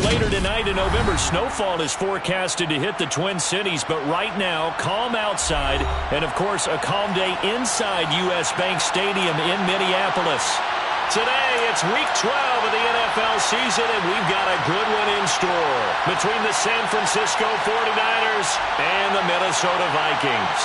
later tonight in November. Snowfall is forecasted to hit the Twin Cities, but right now, calm outside, and of course, a calm day inside U.S. Bank Stadium in Minneapolis. Today, it's Week 12 of the NFL season, and we've got a good one in store between the San Francisco 49ers and the Minnesota Vikings.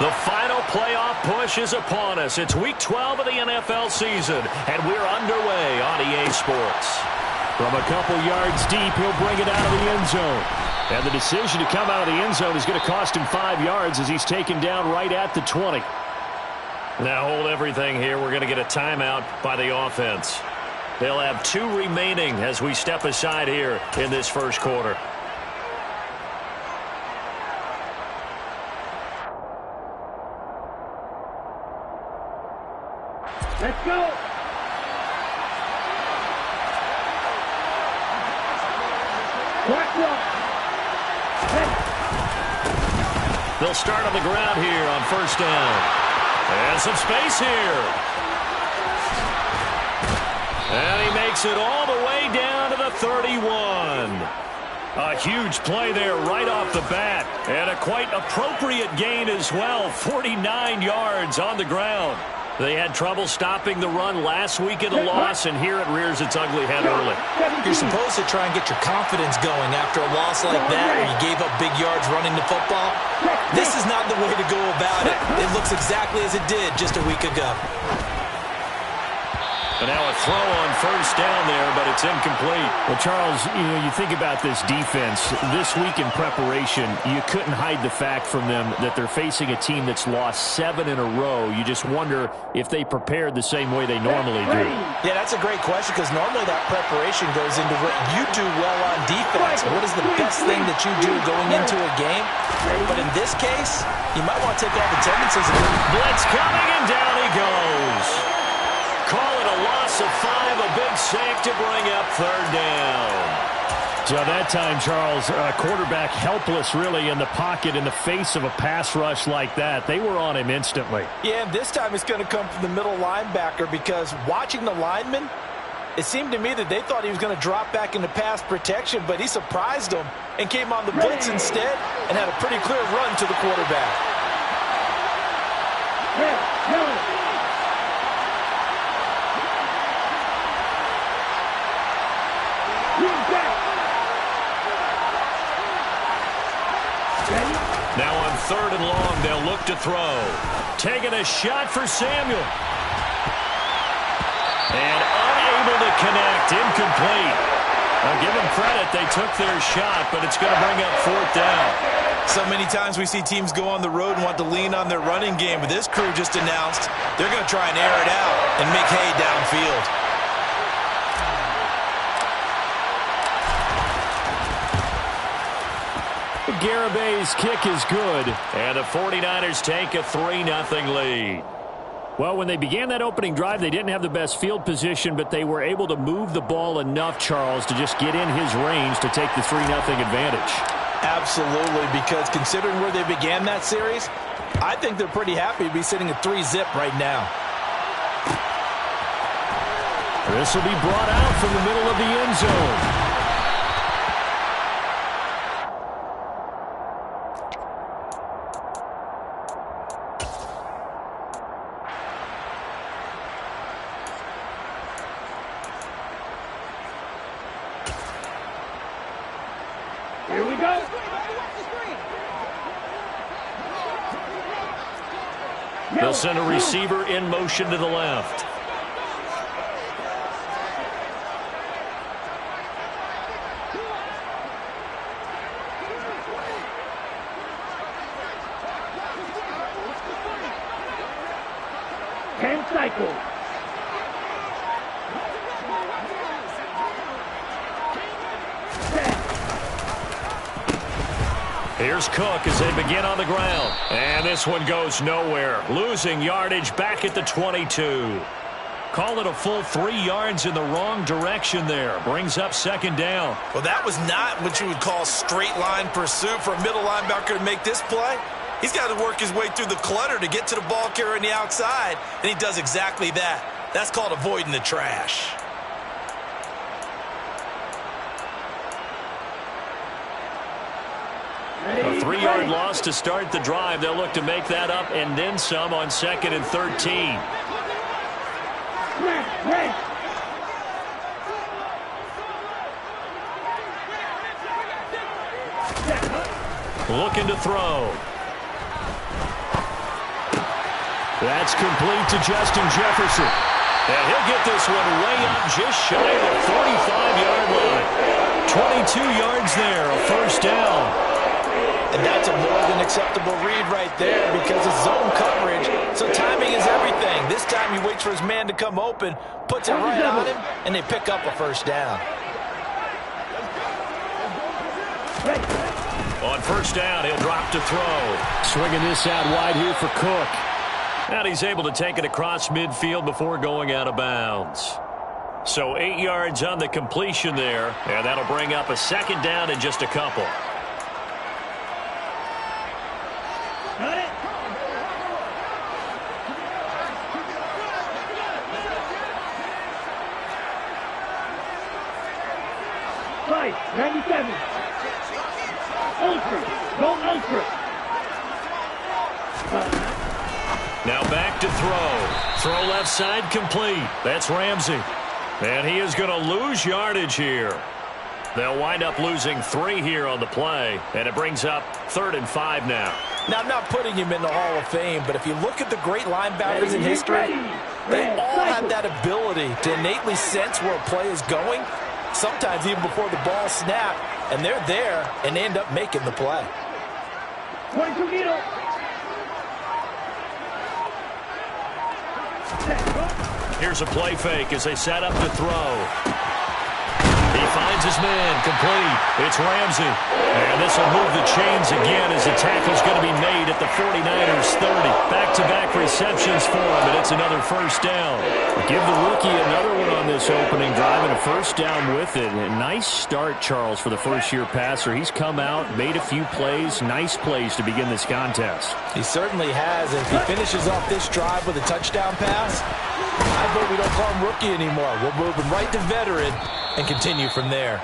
The final playoff push is upon us. It's Week 12 of the NFL season, and we're underway on EA Sports. From a couple yards deep, he'll bring it out of the end zone. And the decision to come out of the end zone is going to cost him 5 yards as he's taken down right at the 20. Now hold everything here. We're going to get a timeout by the offense. They'll have 2 remaining as we step aside here in this first quarter. Let's go! They'll start on the ground here on first down. And some space here. And he makes it all the way down to the 31. A huge play there right off the bat. And a quite appropriate gain as well. 49 yards on the ground. They had trouble stopping the run last week in the loss, and here it rears its ugly head early. You're supposed to try and get your confidence going after a loss like that where you gave up big yards running the football. This is not the way to go about it. It looks exactly as it did just a week ago. And now a throw on first down there, but it's incomplete. Well, Charles, you think about this defense. This week in preparation, you couldn't hide the fact from them that they're facing a team that's lost 7 in a row. You just wonder if they prepared the same way they normally do. Yeah, that's a great question because normally that preparation goes into what you do well on defense. What is the best thing that you do going into a game? But in this case, you might want to take all the tendencies of it. Blitz coming, and down he goes. Call it a loss of 5, a big sack to bring up third down. So that time, Charles, quarterback helpless really in the pocket in the face of a pass rush like that. They were on him instantly. Yeah, and this time it's going to come from the middle linebacker because watching the lineman, it seemed to me that they thought he was going to drop back into pass protection, but he surprised them and came on the blitz instead and had a pretty clear run to the quarterback. Now on third and long, they'll look to throw. Taking a shot for Samuel. And unable to connect. Incomplete. Now give them credit. They took their shot, but it's going to bring up fourth down. So many times we see teams go on the road and want to lean on their running game, but this crew just announced they're going to try and air it out and make hay downfield. Garabay's kick is good. And the 49ers take a 3-0 lead. Well, when they began that opening drive, they didn't have the best field position, but they were able to move the ball enough, Charles, to just get in his range to take the 3-0 advantage. Absolutely, because considering where they began that series, I think they're pretty happy to be sitting at 3-zip right now. This will be brought out from the middle of the end zone. Here we go. They'll send a receiver in motion to the left. Ten cycles. Here's Cook as they begin on the ground. And this one goes nowhere. Losing yardage back at the 22. Call it a full 3 yards in the wrong direction there. Brings up second down. Well, that was not what you would call straight line pursuit for a middle linebacker to make this play. He's got to work his way through the clutter to get to the ball carrier on the outside, and he does exactly that. That's called avoiding the trash. A 3-yard loss to start the drive. They'll look to make that up and then some on 2nd and 13. Looking to throw. That's complete to Justin Jefferson. And he'll get this one way up just shy of the 45-yard line. 22 yards there, a first down. And that's a more than acceptable read right there because it's zone coverage, so timing is everything. This time he waits for his man to come open, puts it right on him, and they pick up a first down. On first down, he'll drop to throw. Swinging this out wide here for Cook. And he's able to take it across midfield before going out of bounds. So 8 yards on the completion there, and that'll bring up a second down in just a couple. Right, 97. Ultra. Go ultra. Now back to throw. Throw left side complete. That's Ramsey. And he is going to lose yardage here. They'll wind up losing 3 here on the play. And it brings up 3rd and 5 now. Now, I'm not putting him in the Hall of Fame, but if you look at the great linebackers in history, they all have that ability to innately sense where a play is going, sometimes even before the ball snapped, and they're there and they end up making the play. Here's a play fake as they set up to throw. He finds his man complete. It's Ramsey. And this will move the chains again as the tackle's going to be made at the 49ers 30. Back-to-back receptions for him, and it's another first down. Give the rookie another one on this opening drive and a first down with it. A nice start, Charles, for the first-year passer. He's come out, made a few plays, nice plays to begin this contest. He certainly has. And if he finishes off this drive with a touchdown pass, I vote we don't call him rookie anymore. We'll move him right to veteran and continue from there.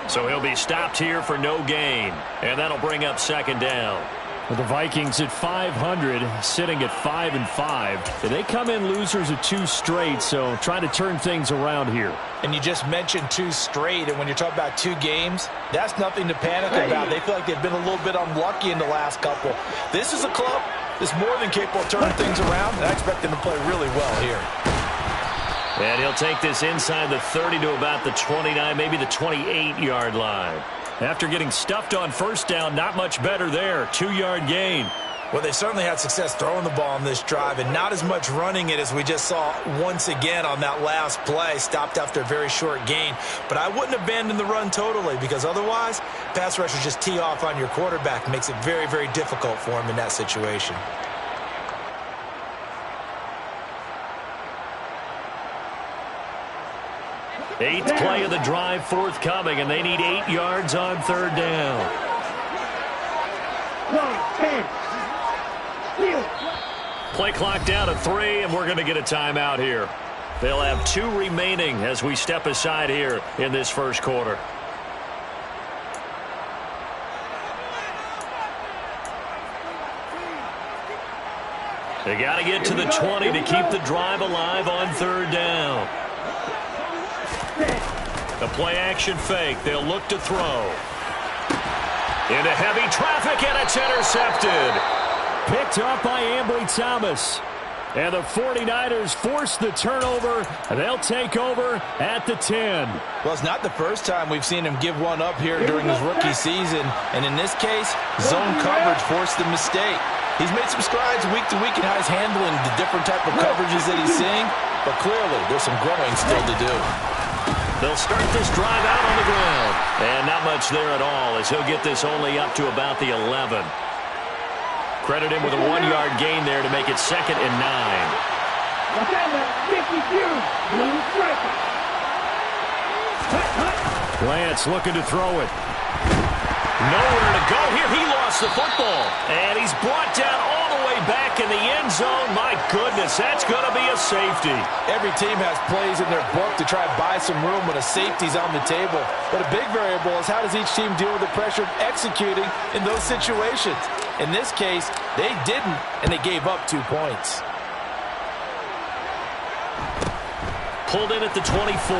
So he'll be stopped here for no gain. And that'll bring up second down. With the Vikings at 500, sitting at 5-5. They come in losers of 2 straight, so trying to turn things around here. And you just mentioned 2 straight, and when you're talking about 2 games, that's nothing to panic about. They feel like they've been a little bit unlucky in the last couple. This is a club that's more than capable of turning things around, and I expect them to play really well here. And he'll take this inside the 30 to about the 29, maybe the 28-yard line. After getting stuffed on first down, not much better there. 2-yard gain. Well, they certainly had success throwing the ball on this drive and not as much running it as we just saw once again on that last play. Stopped after a very short gain. But I wouldn't abandon the run totally because otherwise, pass rushers just tee off on your quarterback. It makes it very, very difficult for him in that situation. Eighth play of the drive forthcoming, and they need 8 yards on 3rd down. Play clock down to 3, and we're going to get a timeout here. They'll have 2 remaining as we step aside here in this first quarter. They got to get to the 20 to keep the drive alive on 3rd down. The play-action fake. They'll look to throw. Into heavy traffic, and it's intercepted. Picked up by Ambry Thomas. And the 49ers force the turnover. They'll take over at the 10. Well, it's not the first time we've seen him give one up here during his rookie season. And in this case, zone coverage forced the mistake. He's made some strides week to week in how he's handling the different type of coverages that he's seeing. But clearly, there's some growing still to do. They'll start this drive out on the ground. And not much there at all as he'll get this only up to about the 11. Credit him with a 1-yard gain there to make it 2nd and 9. Lance looking to throw it. Nowhere to go here. He lost the football. And he's brought down all the way back in the end zone. My goodness, that's going to be a safety. Every team has plays in their book to try to buy some room when a safety's on the table. But a big variable is how does each team deal with the pressure of executing in those situations. In this case, they didn't, and they gave up 2 points. Pulled in at the 24.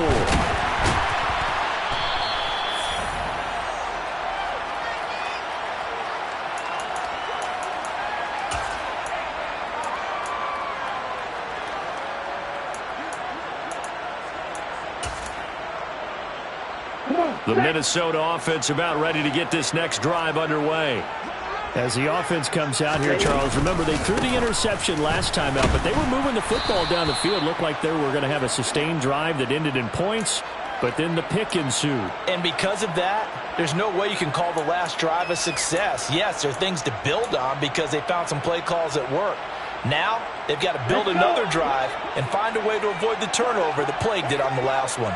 The Minnesota offense about ready to get this next drive underway. As the offense comes out here, Charles, remember they threw the interception last time out, but they were moving the football down the field. Looked like they were going to have a sustained drive that ended in points, but then the pick ensued. And because of that, there's no way you can call the last drive a success. Yes, there are things to build on because they found some play calls that work. Now, they've got to build another drive and find a way to avoid the turnover that plagued it on the last one.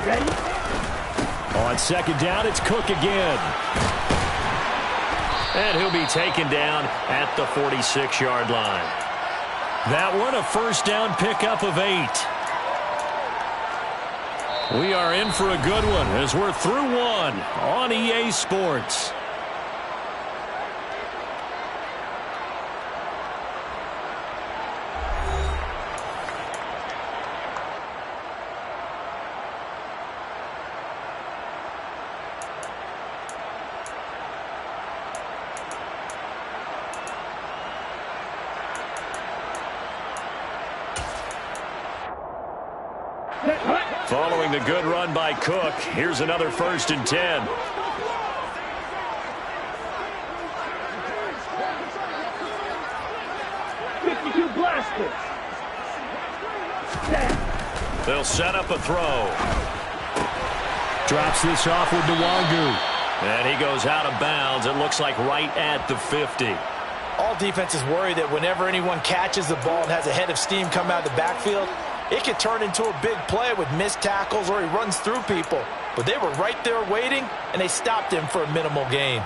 Ready? On 2nd down, it's Cook again. And he'll be taken down at the 46-yard line. That one, a 1st down pickup of 8. We are in for a good one as we're through one on EA Sports. Following the good run by Cook, here's another 1st and 10. They'll set up a throw. Drops this off with Nwangu. And he goes out of bounds. It looks like right at the 50. All defenses worry that whenever anyone catches the ball and has a head of steam come out of the backfield, it could turn into a big play with missed tackles or he runs through people. But they were right there waiting, and they stopped him for a minimal gain.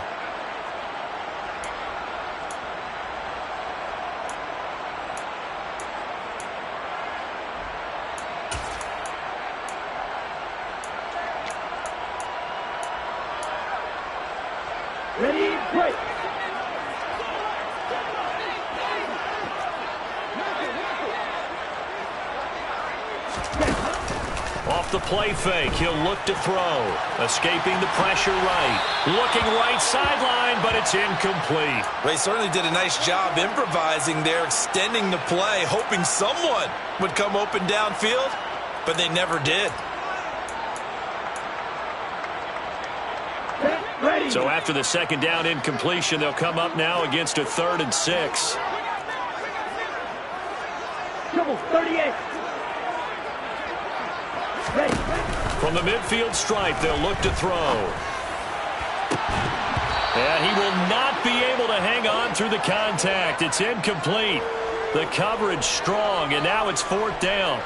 Ready, play. Off the play fake, he'll look to throw. Escaping the pressure right. Looking right sideline, but it's incomplete. Well, he certainly did a nice job improvising there, extending the play, hoping someone would come open downfield, but they never did. So after the 2nd down incompletion, they'll come up now against a 3rd and 6. Double 38. Ready. From the midfield stripe, they'll look to throw. And he will not be able to hang on through the contact. It's incomplete. The coverage strong, and now it's 4th down.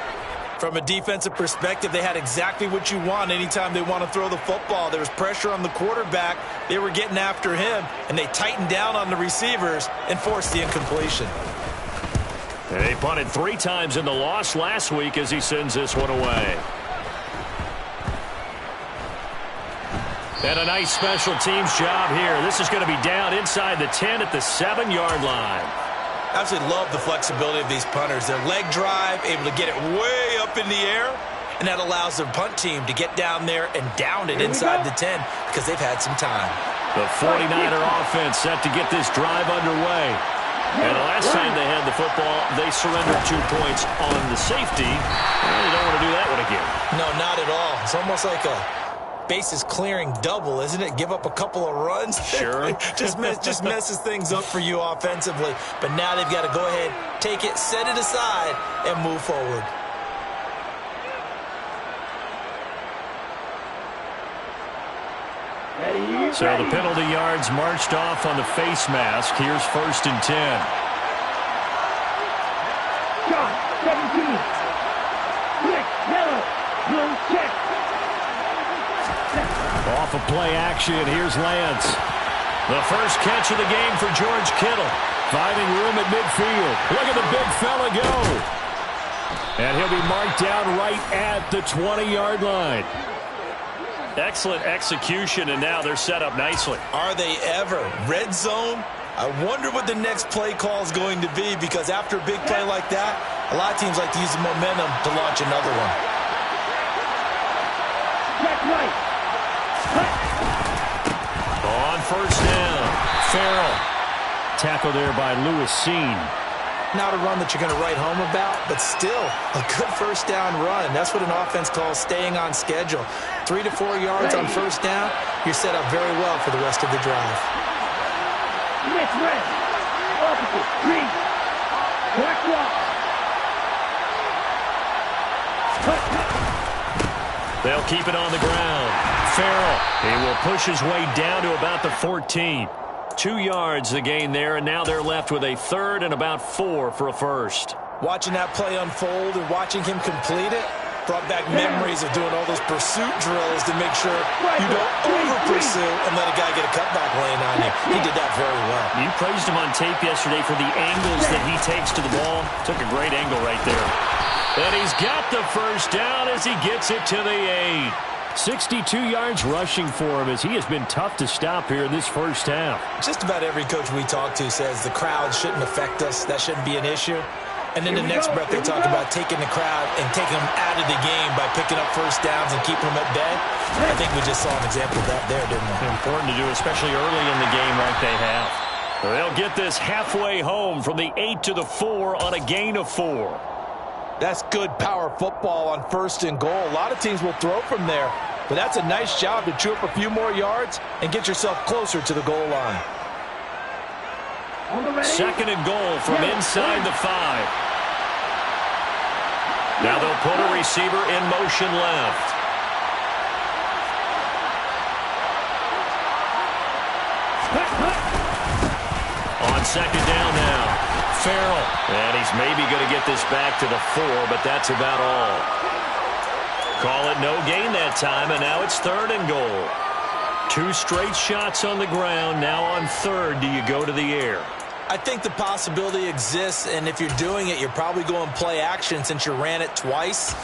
From a defensive perspective, they had exactly what you want anytime they want to throw the football. There was pressure on the quarterback. They were getting after him, and they tightened down on the receivers and forced the incompletion. They punted 3 times in the loss last week as he sends this one away. And a nice special teams job here. This is going to be down inside the 10 at the 7-yard line. Absolutely love the flexibility of these punters. Their leg drive, able to get it way up in the air, and that allows their punt team to get down there and down it inside the 10 because they've had some time. The 49er offense set to get this drive underway. And the last time they had the football, they surrendered 2 points on the safety. And they don't want to do that one again. No, not at all. It's almost like a bases clearing double, isn't it? Give up a couple of runs. Sure. just messes things up for you offensively. But now they've got to go ahead, take it, set it aside, and move forward. So the penalty yards marched off on the face mask. Here's 1st and 10. Shot, 17. Quick, yellow, blue check. Off of play action, here's Lance. The first catch of the game for George Kittle. Finding room at midfield. Look at the big fella go. And he'll be marked down right at the 20-yard line. Excellent execution, and now they're set up nicely. Are they ever? Red zone? I wonder what the next play call is going to be, because after a big play like that, a lot of teams like to use the momentum to launch another one. Check right. On 1st down, Farrell. Tackle there by Lewis Seen. Not a run that you're going to write home about, but still a good 1st down run. That's what an offense calls staying on schedule. 3 to 4 yards on 1st down, you're set up very well for the rest of the drive. Miss red. Opposite. Green. Black walk. They'll keep it on the ground. Farrell, he will push his way down to about the 14. 2 yards the gain there, and now they're left with a 3rd and about 4 for a first. Watching that play unfold and watching him complete it brought back memories of doing all those pursuit drills to make sure you don't over-pursue and let a guy get a cutback lane on you. He did that very well. You praised him on tape yesterday for the angles that he takes to the ball. Took a great angle right there. And he's got the 1st down as he gets it to the 8. 62 yards rushing for him, as he has been tough to stop here in this 1st half. Just about every coach we talk to says the crowd shouldn't affect us. That shouldn't be an issue. And then the next breath they talk about taking the crowd and taking them out of the game by picking up 1st downs and keeping them at bay. I think we just saw an example of that there, didn't we? Important to do, especially early in the game like they have. They'll get this halfway home from the 8 to the 4 on a gain of 4. That's good power football on 1st and goal. A lot of teams will throw from there, but that's a nice job to chew up a few more yards and get yourself closer to the goal line. 2nd and goal from inside the 5. Now they'll put a receiver in motion left. On 2nd down now, Farrell. And he's maybe going to get this back to the 4, but that's about all. Call it no gain that time, and now it's 3rd and goal. 2 straight shots on the ground. Now on 3rd, do you go to the air? I think the possibility exists, and if you're doing it, you're probably going play action since you ran it twice.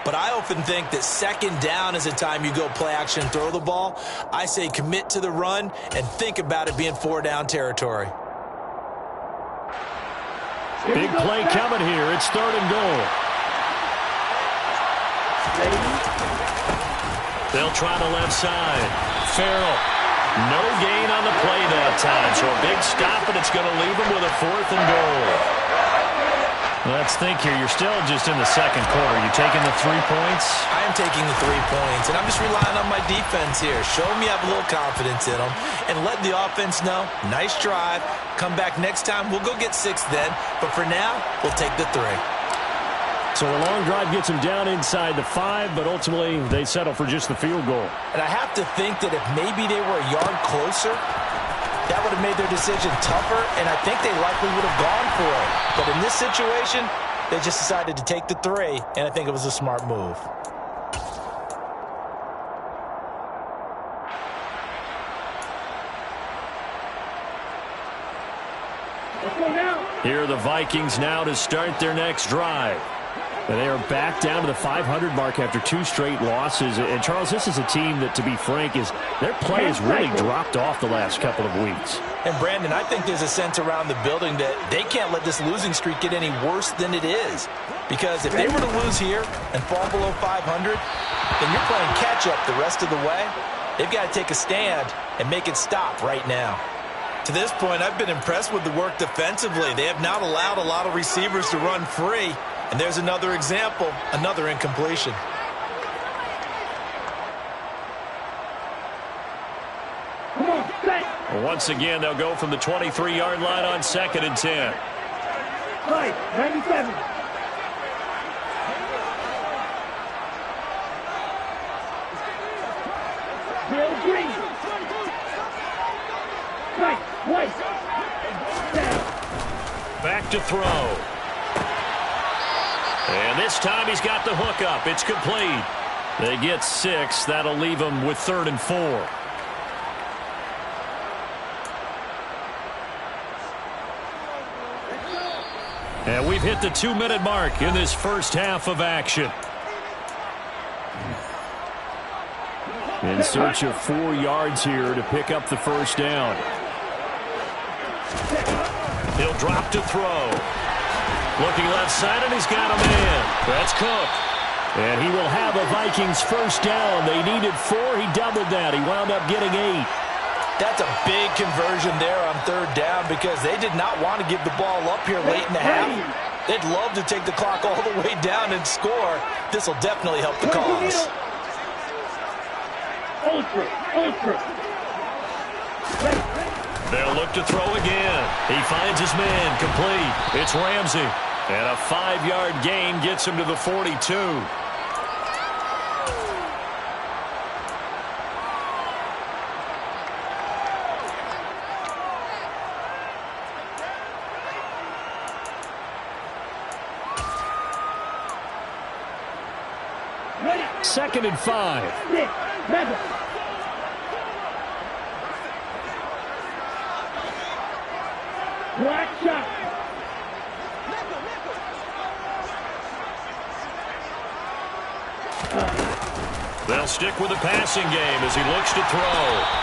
But I often think that 2nd down is the time you go play action and throw the ball. I say commit to the run and think about it being 4-down territory. Big play coming here. It's 3rd and goal. They'll try the left side. Farrell. No gain on the play that time. So a big stop, and it's going to leave them with a 4th and goal. Let's think here. You're still just in the 2nd quarter. You taking the 3 points? I am taking the 3 points, and I'm just relying on my defense here. Show me I have a little confidence in them, and let the offense know, nice drive. Come back next time. We'll go get 6 then, but for now, we'll take the 3. So a long drive gets them down inside the 5, but ultimately they settle for just the field goal. And I have to think that if maybe they were a yard closer, that would have made their decision tougher, and I think they likely would have gone for it. But in this situation, they just decided to take the 3, and I think it was a smart move. Here are the Vikings now to start their next drive. And they are back down to the 500 mark after 2 straight losses. And, Charles, this is a team that, to be frank, their play has really dropped off the last couple of weeks. And, Brandon, I think there's a sense around the building that they can't let this losing streak get any worse than it is. Because if they were to lose here and fall below 500, then you're playing catch-up the rest of the way. They've got to take a stand and make it stop right now. To this point, I've been impressed with the work defensively. They have not allowed a lot of receivers to run free. And there's another example, another incompletion. Once again, they'll go from the 23-yard line on 2nd and 10. Right, 97. Bill Green. Right, White. Back to throw. And this time he's got the hook up. It's complete. They get 6. That'll leave them with 3rd and 4. And we've hit the 2-minute mark in this first half of action. In search of 4 yards here to pick up the first down. He'll drop to throw. Looking left side, and he's got a man. That's Cook. And he will have a Vikings first down. They needed 4. He doubled that. He wound up getting 8. That's a big conversion there on 3rd down because they did not want to give the ball up here late in the half. They'd love to take the clock all the way down and score. This will definitely help the cause. They'll look to throw again. He finds his man, complete. It's Ramsey. And a 5-yard gain gets him to the 42. Second and 5. Black shot. They'll stick with the passing game as he looks to throw.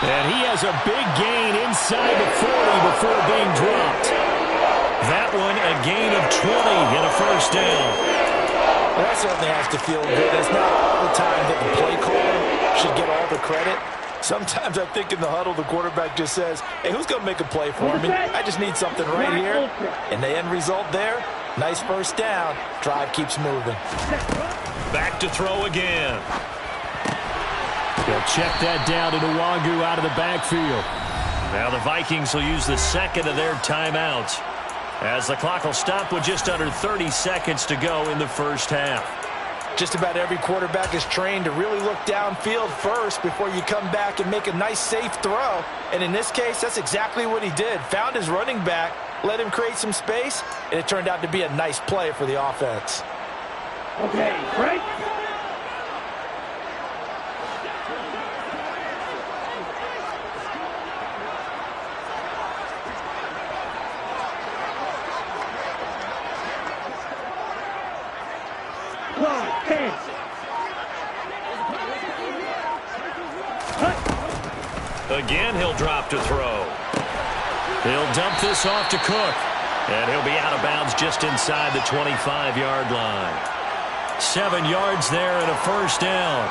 And he has a big gain inside the 40 before being dropped. That one a gain of 20 and a first down. Well, that certainly has to feel good. It's not all the time that the play caller should get all the credit. Sometimes I think in the huddle, the quarterback just says, hey, who's going to make a play for me? I just need something right here. And the end result there, nice first down. Drive keeps moving. Back to throw again. They'll check that down to Nwangu out of the backfield. Now the Vikings will use the second of their timeouts as the clock will stop with just under 30 seconds to go in the first half. Just about every quarterback is trained to really look downfield first before you come back and make a nice, safe throw. And in this case, that's exactly what he did. Found his running back, let him create some space, and it turned out to be a nice play for the offense. Okay, break. Again, he'll drop to throw. He'll dump this off to Cook. And he'll be out of bounds just inside the 25-yard line. 7 yards there and a first down.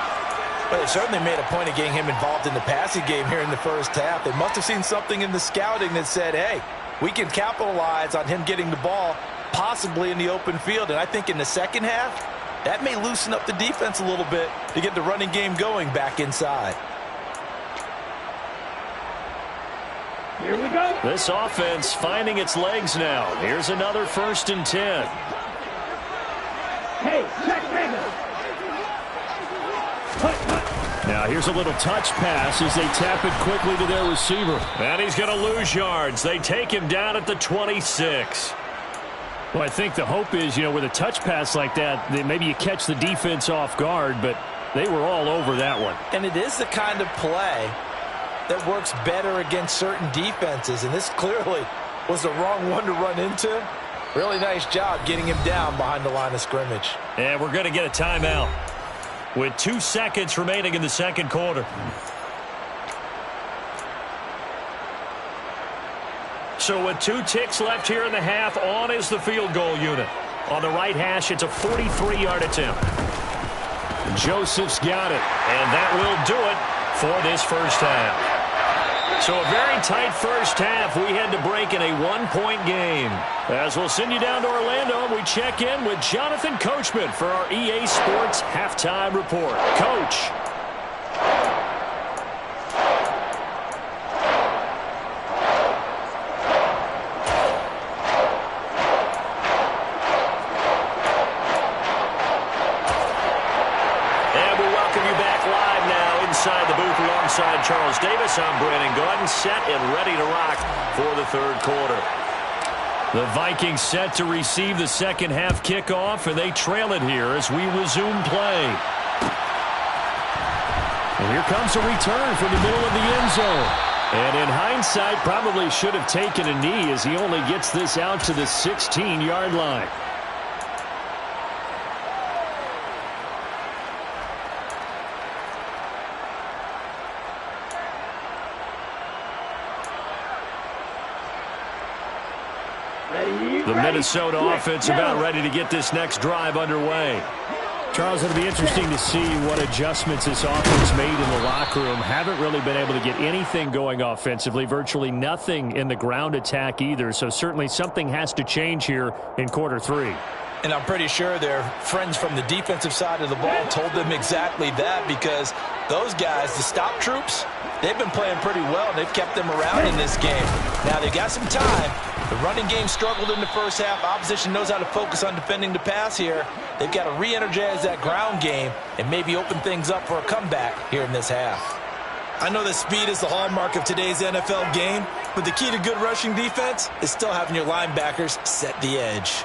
Well, they certainly made a point of getting him involved in the passing game here in the first half. They must have seen something in the scouting that said, hey, we can capitalize on him getting the ball possibly in the open field. And I think in the second half, that may loosen up the defense a little bit to get the running game going back inside. Here we go. This offense finding its legs now. Here's another 1st and 10. Hey, check Mega. Now here's a little touch pass as they tap it quickly to their receiver. And he's going to lose yards. They take him down at the 26. Well, I think the hope is, with a touch pass like that, that maybe you catch the defense off guard, but they were all over that one. And it is the kind of play that works better against certain defenses, and this clearly was the wrong one to run into. Really nice job getting him down behind the line of scrimmage. And we're going to get a timeout with 2 seconds remaining in the second quarter. So with 2 ticks left here in the half, on is the field goal unit. On the right hash, it's a 43-yard attempt. Joseph's got it, and that will do it for this first half. So a very tight first half. We had to break in a 1-point game. As we'll send you down to Orlando, we check in with Jonathan Coachman for our EA Sports Halftime Report. Coach. Thomas, I'm Brandon Gordon, set and ready to rock for the third quarter. The Vikings set to receive the second half kickoff, and they trail it here as we resume play. And here comes a return from the middle of the end zone. And in hindsight, probably should have taken a knee as he only gets this out to the 16-yard line. The Minnesota offense about ready to get this next drive underway. Charles, it'll be interesting to see what adjustments this offense made in the locker room. Haven't really been able to get anything going offensively, virtually nothing in the ground attack either. So certainly something has to change here in quarter three. And I'm pretty sure their friends from the defensive side of the ball told them exactly that, because those guys, the stop troops, they've been playing pretty well, and they've kept them around in this game. Now, they got some time. The running game struggled in the first half. Opposition knows how to focus on defending the pass here. They've got to re-energize that ground game and maybe open things up for a comeback here in this half. I know that speed is the hallmark of today's NFL game, but the key to good rushing defense is still having your linebackers set the edge.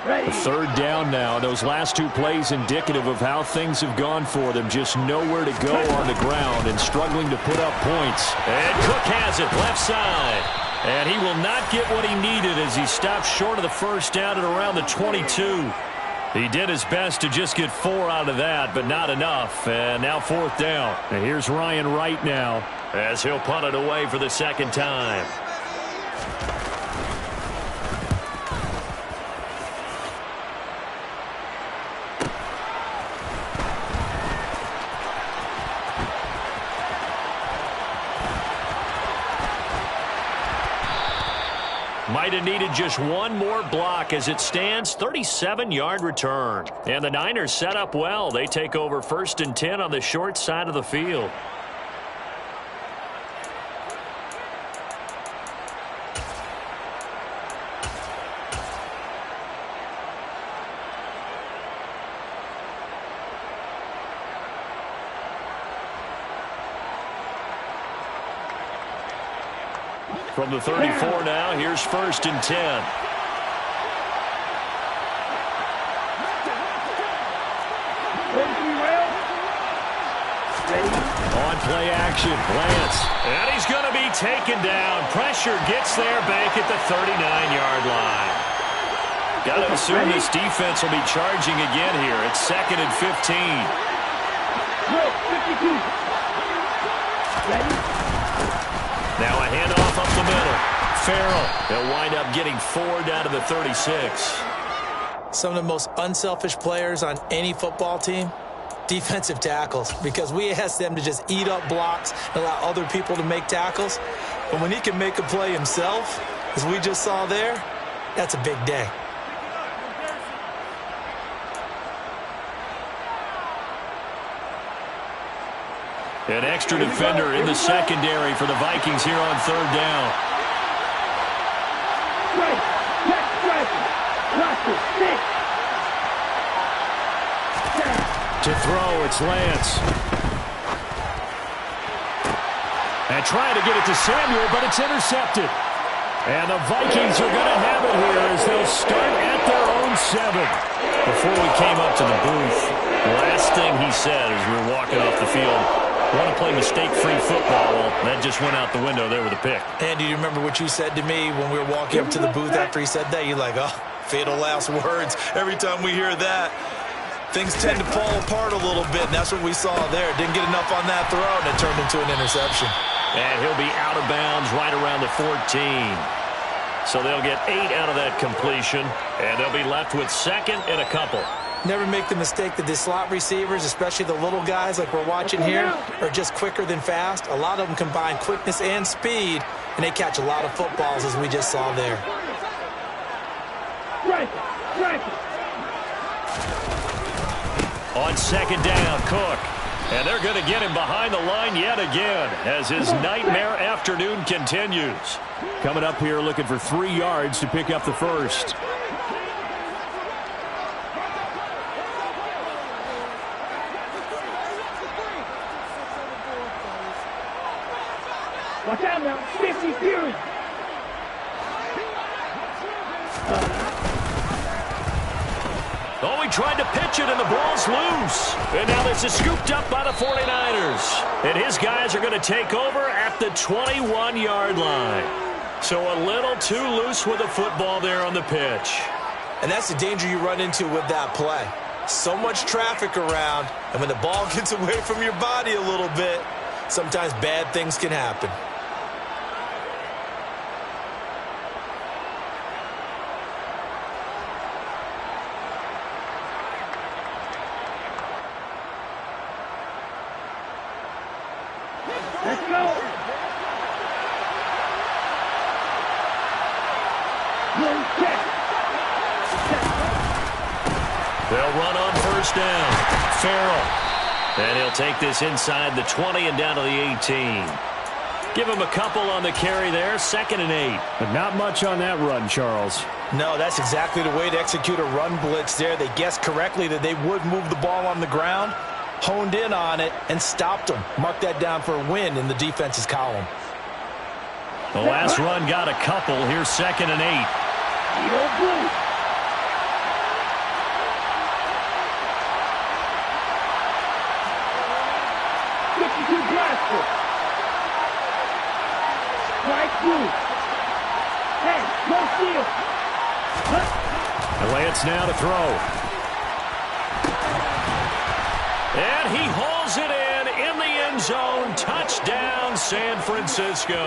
The third down now. Those last two plays indicative of how things have gone for them. Just nowhere to go on the ground and struggling to put up points. And Cook has it left side. And he will not get what he needed as he stopped short of the first down at around the 22. He did his best to just get 4 out of that, but not enough. And now fourth down. And here's Ryan Wright now as he'll punt it away for the second time. Might have needed just one more block as it stands. 37-yard return. And the Niners set up well. They take over 1st and 10 on the short side of the field. From the 34 now, here's 1st and 10. On play action, Lance. And he's going to be taken down. Pressure gets there back at the 39-yard line. Got to assume this defense will be charging again here. It's 2nd and 15. Now a handoff up the middle. Farrell. They'll wind up getting 4 down to the 36. Some of the most unselfish players on any football team, defensive tackles, because we ask them to just eat up blocks and allow other people to make tackles. But when he can make a play himself, as we just saw there, that's a big day. An extra defender in the secondary for the Vikings here on 3rd down. To throw, it's Lance. And trying to get it to Samuel, but it's intercepted. And the Vikings are going to have it here as they'll start at their own 7. Before we came up to the booth, the last thing he said as we were walking off the field, want to play mistake-free football. Well, that just went out the window there with a pick. Andy, do you remember what you said to me when we were walking up to the booth after he said that? You're like, oh, fatal last words. Every time we hear that, things tend to fall apart a little bit, and that's what we saw there. Didn't get enough on that throw, and it turned into an interception. And he'll be out of bounds right around the 14. So they'll get 8 out of that completion, and they'll be left with 2nd and a couple. Never make the mistake that the slot receivers, especially the little guys like we're watching here, are just quicker than fast. A lot of them combine quickness and speed, and they catch a lot of footballs, as we just saw there. On 2nd down, Cook. And they're going to get him behind the line yet again as his nightmare afternoon continues. Coming up here looking for 3 yards to pick up the first. Watch out now. 50 Fury. Oh, he tried to pitch it, and the ball's loose. And now this is scooped up by the 49ers. And his guys are going to take over at the 21-yard line. So a little too loose with the football there on the pitch. And that's the danger you run into with that play. So much traffic around, and when the ball gets away from your body a little bit, sometimes bad things can happen. Let's go. One check. They'll run on first down. Farrell. And he'll take this inside the 20 and down to the 18. Give him a couple on the carry there. 2nd and 8. But not much on that run, Charles. No, that's exactly the way to execute a run blitz there. They guessed correctly that they would move the ball on the ground, honed in on it, and stopped them. Mark that down for a win in the defense's column. The last run got a couple. Here's 2nd and 8. Eagle blue. Strike blue. Hey, no steal. The Lance now to throw. And he hauls it in the end zone. Touchdown, San Francisco.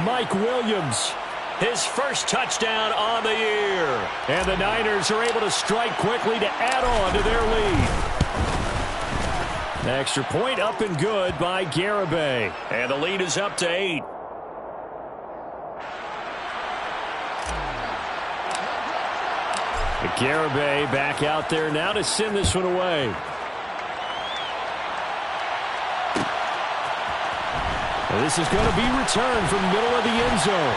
Mike Williams. His first touchdown on the year. And the Niners are able to strike quickly to add on to their lead. The extra point up and good by GaMiNg. And the lead is up to 8. GaMiNg back out there now to send this one away. And this is going to be returned from the middle of the end zone.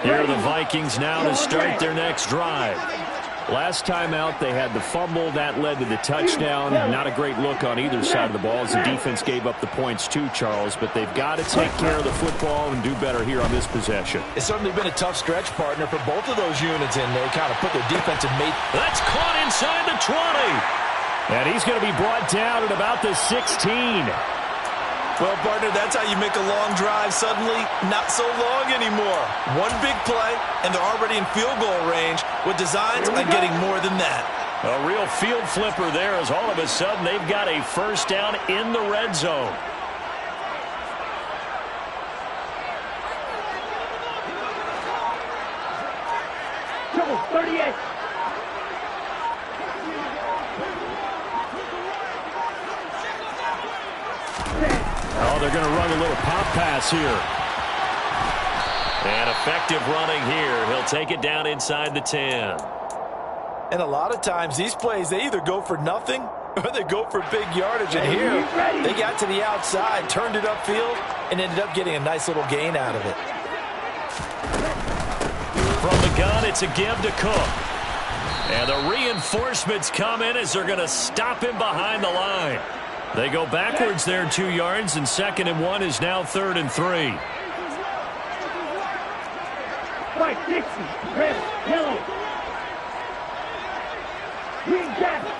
Here are the Vikings now to start their next drive. Last time out, they had the fumble. That led to the touchdown. Not a great look on either side of the ball as the defense gave up the points too, Charles. But they've got to take care of the football and do better here on this possession. It's certainly been a tough stretch, partner, for both of those units, and they kind of put their defensive mate. That's caught inside the 20. And he's going to be brought down at about the 16. Well, partner, that's how you make a long drive suddenly not so long anymore. One big play, and they're already in field goal range with designs on getting more than that. A real field flipper there as all of a sudden they've got a first down in the red zone. Trouble, 38. Oh, they're going to run a little pop pass here. And effective running here. He'll take it down inside the 10. And a lot of times these plays, they either go for nothing or they go for big yardage. And here, they got to the outside, turned it upfield, and ended up getting a nice little gain out of it. From the gun, it's a give to Cook. And the reinforcements come in as they're going to stop him behind the line. They go backwards there 2 yards, and 2nd and 1 is now 3rd and 3. White, Dixie, red, yellow. Green jacket.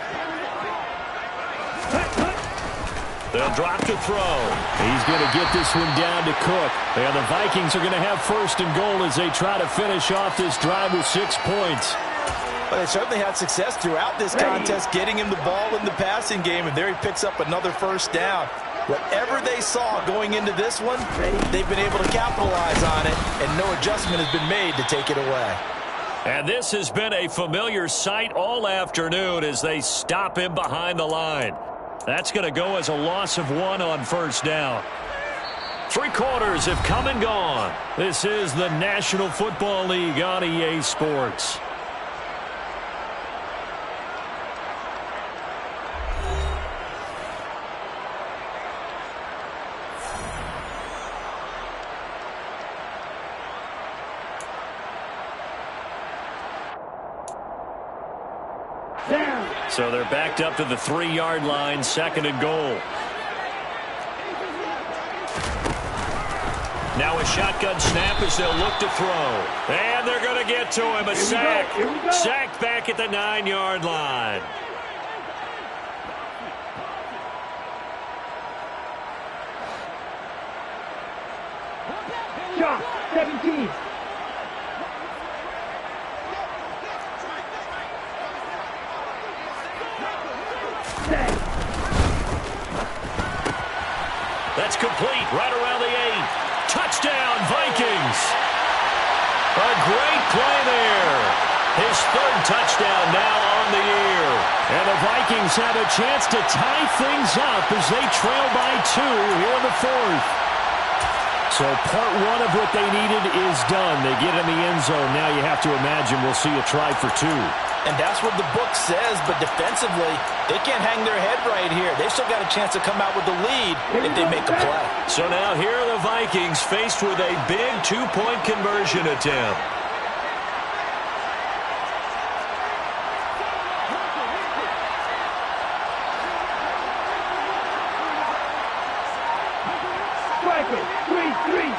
They'll drop to throw. He's going to get this one down to Cook. And the Vikings are going to have 1st and goal as they try to finish off this drive with 6 points. But they certainly had success throughout this contest, getting him the ball in the passing game, and there he picks up another first down. Whatever they saw going into this one, they've been able to capitalize on it, and no adjustment has been made to take it away. And this has been a familiar sight all afternoon as they stop him behind the line. That's going to go as a loss of 1 on first down. 3 quarters have come and gone. This is the National Football League on EA Sports. So they're backed up to the 3-yard line, 2nd and goal. Now a shotgun snap as they'll look to throw. And they're going to get to him. A sack. Sacked back at the 9-yard line. Shot, 17. That's complete right around the 8. Touchdown, Vikings. A great play there. His 3rd touchdown now on the year. And the Vikings have a chance to tie things up as they trail by 2 here in the 4th. So part 1 of what they needed is done. They get in the end zone. Now you have to imagine we'll see a try for 2. And that's what the book says, but defensively, they can't hang their head right here. They've still got a chance to come out with the lead if they make a play. So now here are the Vikings faced with a big 2-point conversion attempt. Striker, 3-3.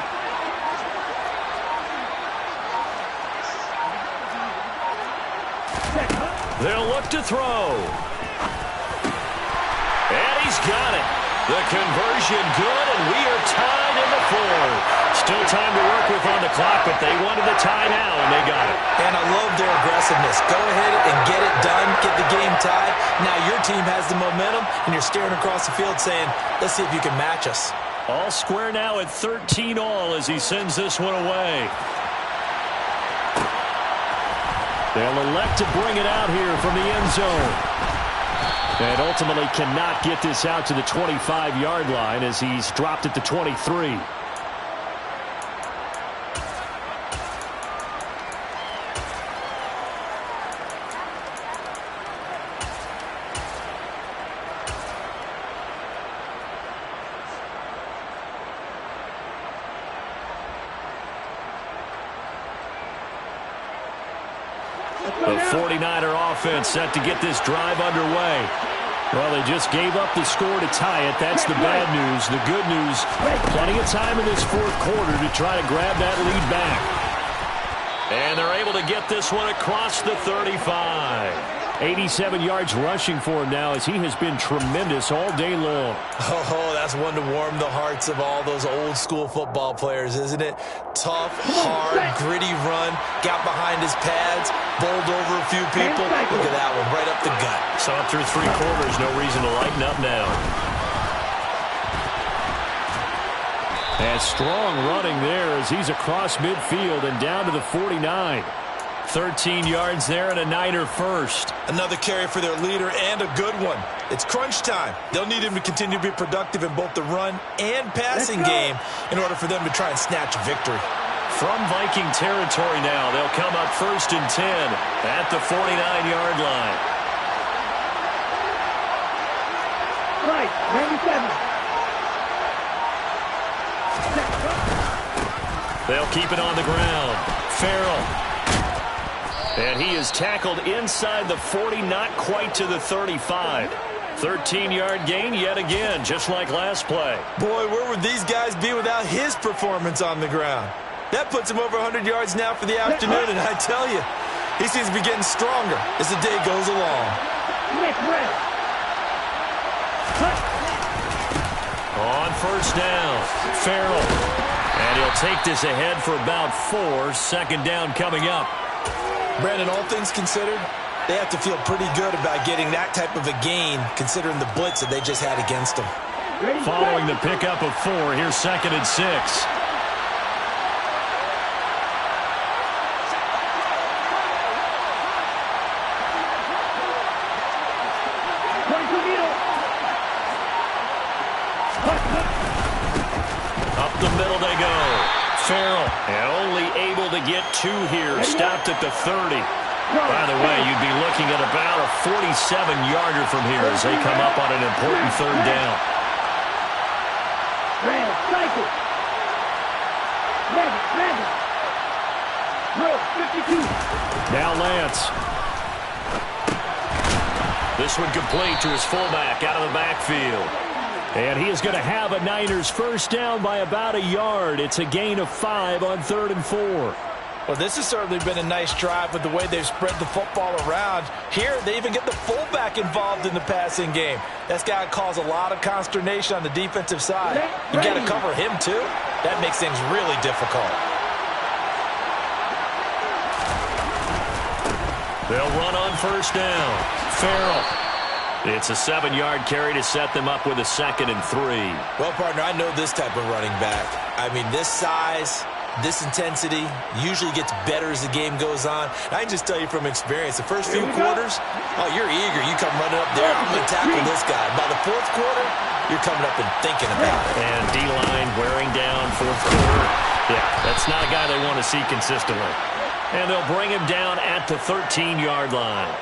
They'll look to throw. And he's got it. The conversion good, and we are tied in the 4th. Still time to work with on the clock, but they wanted the timeout, and they got it. And I love their aggressiveness. Go ahead and get it done, get the game tied. Now your team has the momentum, and you're staring across the field saying, let's see if you can match us. All square now at 13-all as he sends this one away. They'll elect to bring it out here from the end zone. And ultimately cannot get this out to the 25-yard line as he's dropped at the 23. The 49er offense set to get this drive underway. Well, they just gave up the score to tie it. That's the bad news. The good news, plenty of time in this 4th quarter to try to grab that lead back. And they're able to get this one across the 35. 87 yards rushing for him now as he has been tremendous all day long. Oh, that's one to warm the hearts of all those old school football players, isn't it? Tough, hard, gritty run, got behind his pads, bowled over a few people. Look at that one, right up the gut. Saw it through 3 quarters, no reason to lighten up now. And strong running there as he's across midfield and down to the 49. 13 yards there and a Niner first. Another carry for their leader and a good one. It's crunch time. They'll need him to continue to be productive in both the run and passing game in order for them to try and snatch a victory. From Viking territory now, they'll come up 1st and 10 at the 49-yard line. Right, 97. They'll keep it on the ground. Farrell. And he is tackled inside the 40, not quite to the 35. 13-yard gain yet again, just like last play. Boy, where would these guys be without his performance on the ground? That puts him over 100 yards now for the afternoon, and I tell you, he seems to be getting stronger as the day goes along. On 1st down, Farrell. And he'll take this ahead for about 4. 2nd down coming up. Brandon, all things considered, they have to feel pretty good about getting that type of a gain considering the blitz that they just had against them. Following the pickup of 4, here's 2nd and 6. Up the middle they go. Farrell, and only able to get 2 here. Stopped at the 30. By the way, you'd be looking at about a 47-yarder from here as they come up on an important 3rd down. Now Lance. This one complete to his fullback out of the backfield. And he is going to have a Niners first down by about a yard. It's a gain of 5 on 3rd and 4. Well, this has certainly been a nice drive with the way they've spread the football around. Here, they even get the fullback involved in the passing game. That's got to cause a lot of consternation on the defensive side. You got to cover him, too. That makes things really difficult. They'll run on first down. Farrell. It's a 7-yard carry to set them up with a 2nd and 3. Well, partner, I know this type of running back. I mean, this size, this intensity usually gets better as the game goes on. I can just tell you from experience, the first few quarters, oh, you're eager. You come running up there, I'm going to tackle this guy. By the 4th quarter, you're coming up and thinking about it. And D-line wearing down 4th quarter. Yeah, that's not a guy they want to see consistently. And they'll bring him down at the 13-yard line.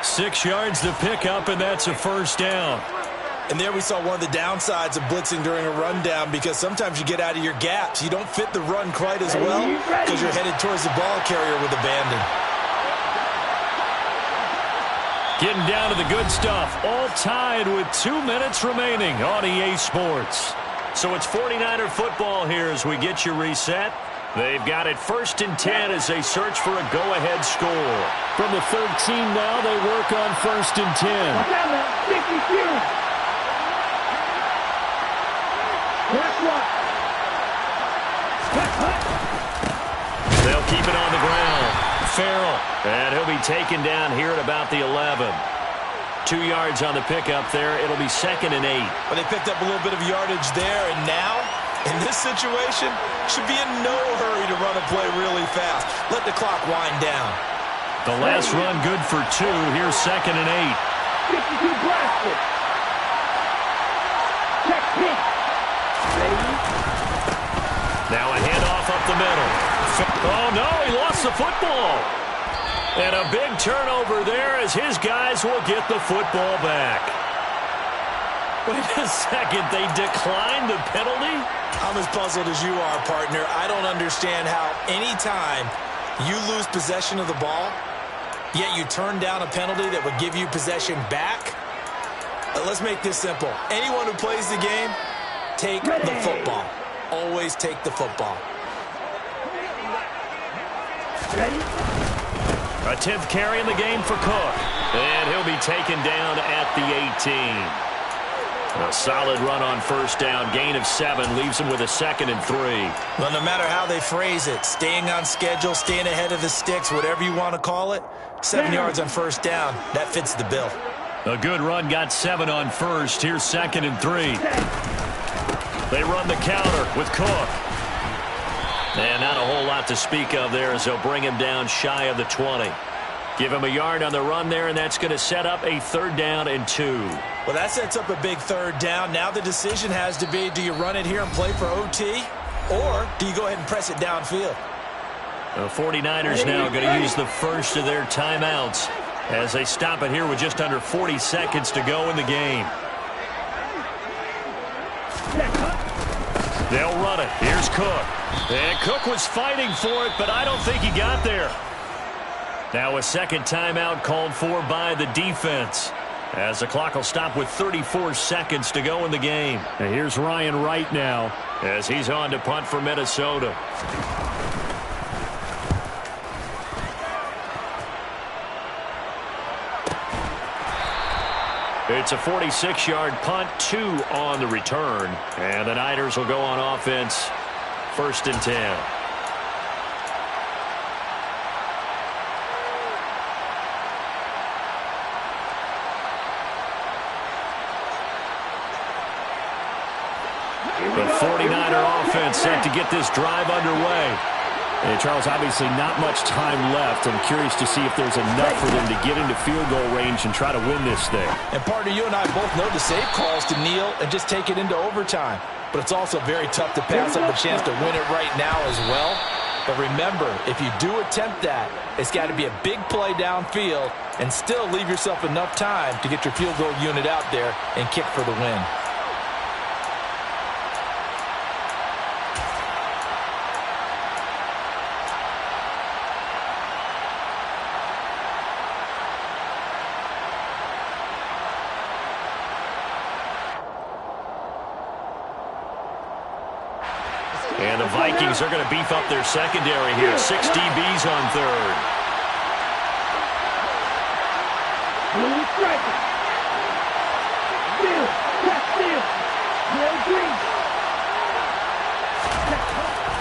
6 yards to pick up, and that's a first down. And there we saw one of the downsides of blitzing during a rundown, because sometimes you get out of your gaps. You don't fit the run quite as well because you're headed towards the ball carrier with abandon. Getting down to the good stuff. All tied with 2 minutes remaining on EA Sports. So it's 49er football here as we get you reset. They've got it 1st and 10 as they search for a go-ahead score. From the 13 now, they work on 1st and 10. They'll keep it on the ground. Farrell. And he'll be taken down here at about the 11. 2 yards on the pickup there. It'll be 2nd and 8. Well, they picked up a little bit of yardage there, and now, in this situation, should be in no hurry to run a play really fast. Let the clock wind down. The last run good for 2. Here's 2nd and 8. 52 blasted. Check pitch. Now a handoff up the middle. Oh, no, he lost the football. And a big turnover there as his guys will get the football back. Wait a second, they declined the penalty? I'm as puzzled as you are, partner. I don't understand how any time you lose possession of the ball, yet you turn down a penalty that would give you possession back. Let's make this simple. Anyone who plays the game, take the football. Always take the football. Ready? A 10th carry in the game for Cook. And he'll be taken down at the 18. A solid run on first down. Gain of 7 leaves him with a 2nd and 3. Well, no matter how they phrase it, staying on schedule, staying ahead of the sticks, whatever you want to call it, 7 yards on first down, that fits the bill. A good run got 7 on first. Here's 2nd and 3. They run the counter with Cook. And not a whole lot to speak of there as they'll bring him down shy of the 20. Give him a yard on the run there, and that's going to set up a 3rd down and 2. Well, that sets up a big 3rd down. Now the decision has to be, do you run it here and play for OT, or do you go ahead and press it downfield? The 49ers now going to use the first of their timeouts as they stop it here with just under 40 seconds to go in the game. They'll run it. Here's Cook. And Cook was fighting for it, but I don't think he got there. Now a 2nd timeout called for by the defense, as the clock will stop with 34 seconds to go in the game. And here's Ryan Wright now, as he's on to punt for Minnesota. It's a 46-yard punt, 2 on the return. And the Niners will go on offense, 1st and 10. The 49er offense set to get this drive underway. And Charles, obviously not much time left. I'm curious to see if there's enough for them to get into field goal range and try to win this thing. And partner, you and I both know the safe calls to kneel and just take it into overtime. But it's also very tough to pass up a chance to win it right now as well. But remember, if you do attempt that, it's got to be a big play downfield and still leave yourself enough time to get your field goal unit out there and kick for the win. And the Vikings are going to beef up their secondary here. 6 DBs on third.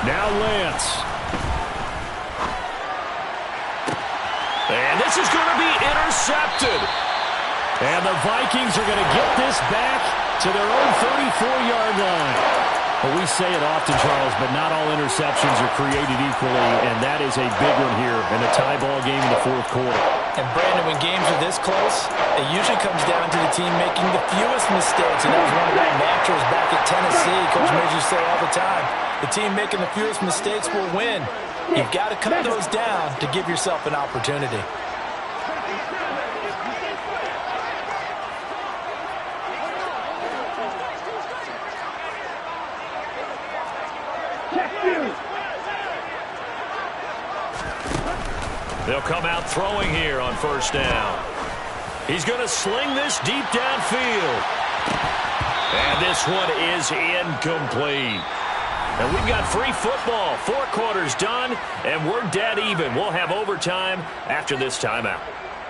Now Lance. And this is going to be intercepted. And the Vikings are going to get this back to their own 34-yard line. Well, we say it often, Charles, but not all interceptions are created equally, and that is a big one here in a tie ball game in the fourth quarter. And, Brandon, when games are this close, it usually comes down to the team making the fewest mistakes, and that was one of their mantras back at Tennessee. Coach Midge used to say all the time, the team making the fewest mistakes will win. You've got to cut those down to give yourself an opportunity. They'll come out throwing here on first down. He's going to sling this deep downfield. And this one is incomplete. And we've got free football. 4 quarters done, and we're dead even. We'll have overtime after this timeout.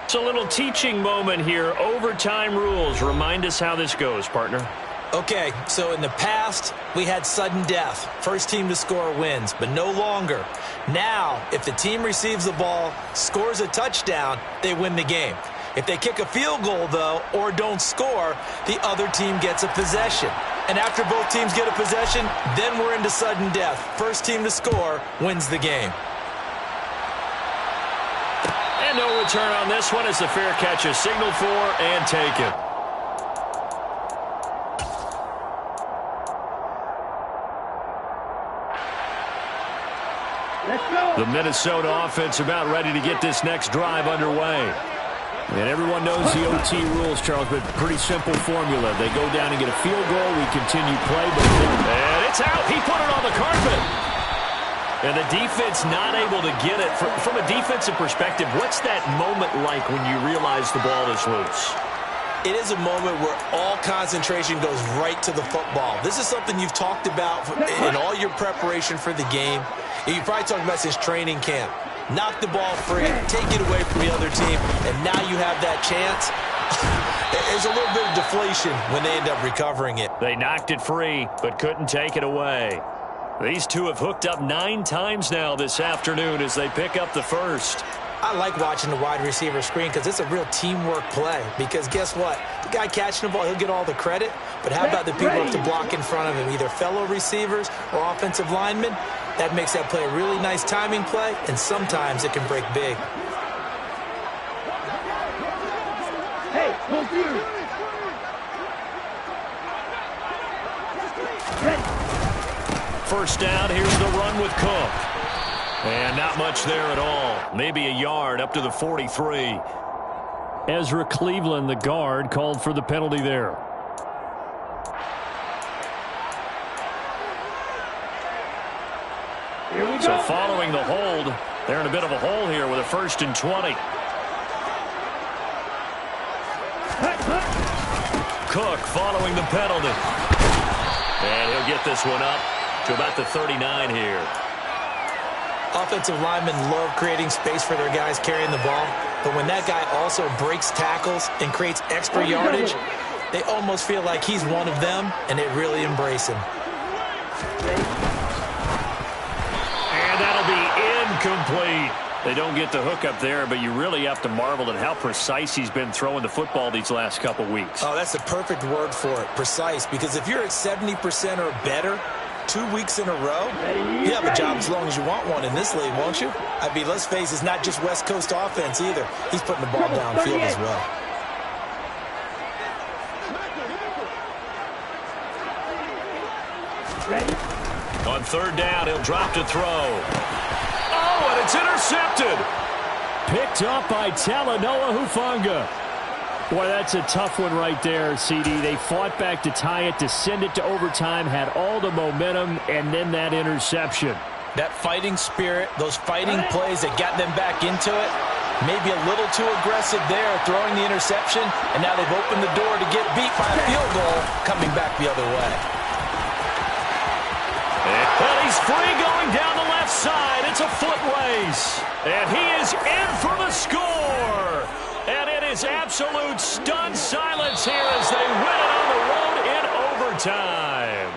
It's a little teaching moment here. Overtime rules. Remind us how this goes, partner. Okay, so in the past, we had sudden death. First team to score wins, but no longer. Now, if the team receives the ball, scores a touchdown, they win the game. If they kick a field goal, though, or don't score, the other team gets a possession. And after both teams get a possession, then we're into sudden death. First team to score wins the game. And no return on this one as the fair catch is signaled for and taken. The Minnesota offense about ready to get this next drive underway. And everyone knows the OT rules, Charles, but pretty simple formula. They go down and get a field goal. We continue play. And it's out. He put it on the carpet. And the defense not able to get it. From a defensive perspective, what's that moment like when you realize the ball is loose? It is a moment where all concentration goes right to the football. This is something you've talked about in all your preparation for the game. You probably talked about since training camp. Knock the ball free, take it away from the other team, and now you have that chance. There's a little bit of deflation when they end up recovering it. They knocked it free, but couldn't take it away. These two have hooked up 9 times now this afternoon as they pick up the first. I like watching the wide receiver screen because it's a real teamwork play. Because guess what? The guy catching the ball, he'll get all the credit. But how about the people up to block in front of him, either fellow receivers or offensive linemen? That makes that play a really nice timing play, and sometimes it can break big. Hey, move you. First down, here's the run with Cook. And not much there at all. Maybe a yard up to the 43. Ezra Cleveland, the guard, called for the penalty there. So following the hold, they're in a bit of a hole here with a 1st and 20. Cook following the penalty. And he'll get this one up to about the 39 here. Offensive linemen love creating space for their guys carrying the ball. But when that guy also breaks tackles and creates extra yardage, they almost feel like he's one of them, and they really embrace him. And that'll be incomplete. They don't get the hook up there, but you really have to marvel at how precise he's been throwing the football these last couple weeks. Oh, that's the perfect word for it, precise. Because if you're at 70% or better 2 weeks in a row, you have a job as long as you want one in this league, won't you? I mean, let's face it, it's not just West Coast offense either. He's putting the ball downfield as well. On 3rd down, he'll drop to throw. Oh, and it's intercepted. Picked up by Talanoa Hufanga. Boy, that's a tough one right there, CD. They fought back to tie it, to send it to overtime, had all the momentum, and then that interception. That fighting spirit, those fighting plays that got them back into it, maybe a little too aggressive there, throwing the interception, and now they've opened the door to get beat by a field goal coming back the other way. And he's free going down the left side. It's a foot race. And he is in for the score. And it is absolute stunned silence here as they win it on the road in overtime.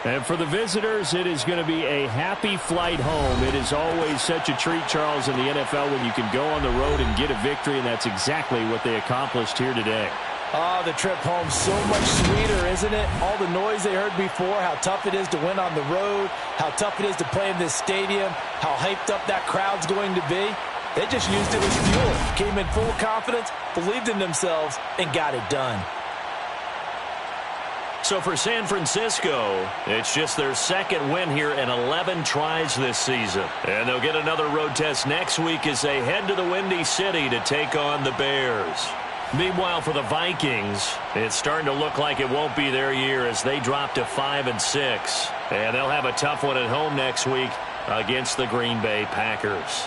And for the visitors, it is going to be a happy flight home. It is always such a treat, Charles, in the NFL when you can go on the road and get a victory, and that's exactly what they accomplished here today. Oh, the trip home so much sweeter, isn't it? All the noise they heard before, how tough it is to win on the road, how tough it is to play in this stadium, how hyped up that crowd's going to be. They just used it as fuel, came in full confidence, believed in themselves, and got it done. So for San Francisco, it's just their second win here in 11 tries this season. And they'll get another road test next week as they head to the Windy City to take on the Bears. Meanwhile, for the Vikings, it's starting to look like it won't be their year as they drop to 5-6. And they'll have a tough one at home next week against the Green Bay Packers.